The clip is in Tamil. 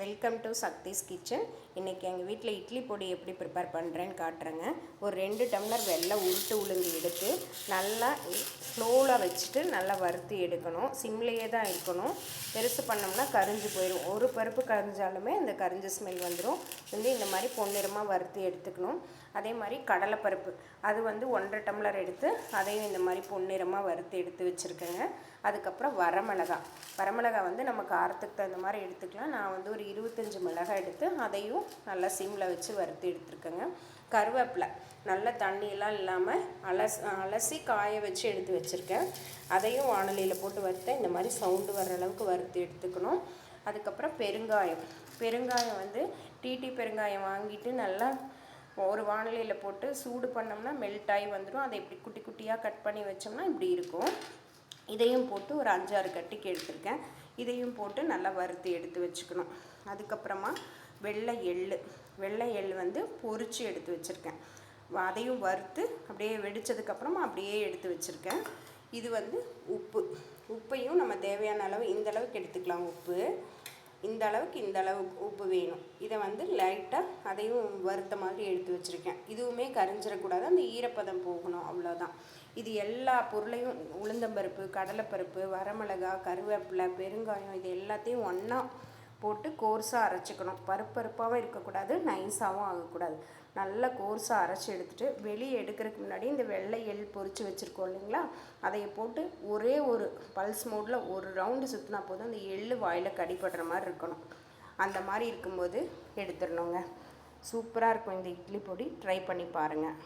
Welcome to Sakthi's kitchen. இன்றைக்கி எங்கள் வீட்டில் இட்லி பொடி எப்படி ப்ரிப்பேர் பண்ணுறேன்னு காட்டுறேங்க. ஒரு 2 டம்ளர் வெள்ளை உருட்டு உளுந்து எடுத்து நல்லா ஸ்லோவில் வச்சுட்டு நல்லா வறுத்து எடுக்கணும். சிம்லேயே தான் இருக்கணும். பெருசு பண்ணோம்னா கரிஞ்சு போயிடும். ஒரு பருப்பு கரிஞ்சாலுமே அந்த கரிஞ்ச ஸ்மெல் வந்துடும். இந்த மாதிரி பொன்னிறமாக வறுத்து எடுத்துக்கணும். அதே மாதிரி கடலைப்பருப்பு அது 1.5 டம்ளர் எடுத்து அதையும் இந்த மாதிரி பொன்னிறமாக வறுத்து எடுத்து வச்சுருக்கேங்க. அதுக்கப்புறம் வரமிளகா நம்ம காரத்துக்கு தகுந்த மாதிரி எடுத்துக்கலாம். நான் ஒரு 25 மிளகாய் எடுத்து அதையும் நல்லா சிம்மில் வச்சு வறுத்து எடுத்துருக்கேங்க. கருவேப்பிலை நல்லா தண்ணியெல்லாம் இல்லாமல் அலசி காய வச்சு எடுத்து வச்சுருக்கேன். அதையும் வாணலியில் போட்டு வறுத்தேன். இந்த மாதிரி சவுண்டு வர்ற அளவுக்கு வறுத்து எடுத்துக்கணும். அதுக்கப்புறம் பெருங்காயம் டிடி பெருங்காயம் வாங்கிட்டு நல்லா ஒரு வாணலியில் போட்டு சூடு பண்ணோம்னா மெல்ட் ஆகி வந்துடும். அதை இப்படி குட்டி குட்டியாக கட் பண்ணி வச்சோம்னா இப்படி இருக்கும். இதையும் போட்டு ஒரு 5-6 கட்டிக்கு எடுத்துருக்கேன். இதையும் போட்டு நல்லா வறுத்து எடுத்து வச்சுக்கணும். அதுக்கப்புறமா வெள்ளை எள் பொரித்து எடுத்து வச்சுருக்கேன். அதையும் வறுத்து அப்படியே வெடித்ததுக்கப்புறமா அப்படியே எடுத்து வச்சுருக்கேன். இது உப்பையும் நம்ம தேவையான அளவு இந்த அளவுக்கு எடுத்துக்கலாம். இந்த அளவுக்கு உப்பு வேணும். இதை லைட்டாக அதையும் வறுத்த மாதிரி எடுத்து வச்சுருக்கேன். இதுவுமே கரிஞ்சிடக்கூடாது, அந்த ஈரப்பதம் போகணும், அவ்வளோதான். இது எல்லா பொருளையும் உளுந்தம்பருப்பு, கடலைப்பருப்பு, வரமிளகா, கருவேப்பிலை, பெருங்காயம் இது எல்லாத்தையும் ஒன்றா போட்டு கோர்ஸாக அரைச்சிக்கணும். பருப்பாகவும் இருக்கக்கூடாது, நைஸாகவும் ஆகக்கூடாது. நல்லா கோர்ஸாக அரைச்சி எடுத்துகிட்டு வெளியே எடுக்கிறதுக்கு முன்னாடி இந்த வெள்ளை எள் பொரித்து வச்சுருக்கோம் இல்லைங்களா, அதை போட்டு ஒரே ஒரு பல்ஸ் மோடில் ஒரு ரவுண்டு சுற்றினா போதும். அந்த எள் வாயில் கடிப்படுற மாதிரி இருக்கணும். அந்த மாதிரி இருக்கும்போது எடுத்துடணுங்க. சூப்பராக இருக்கும் இந்த இட்லி பொடி. ட்ரை பண்ணி பாருங்கள்.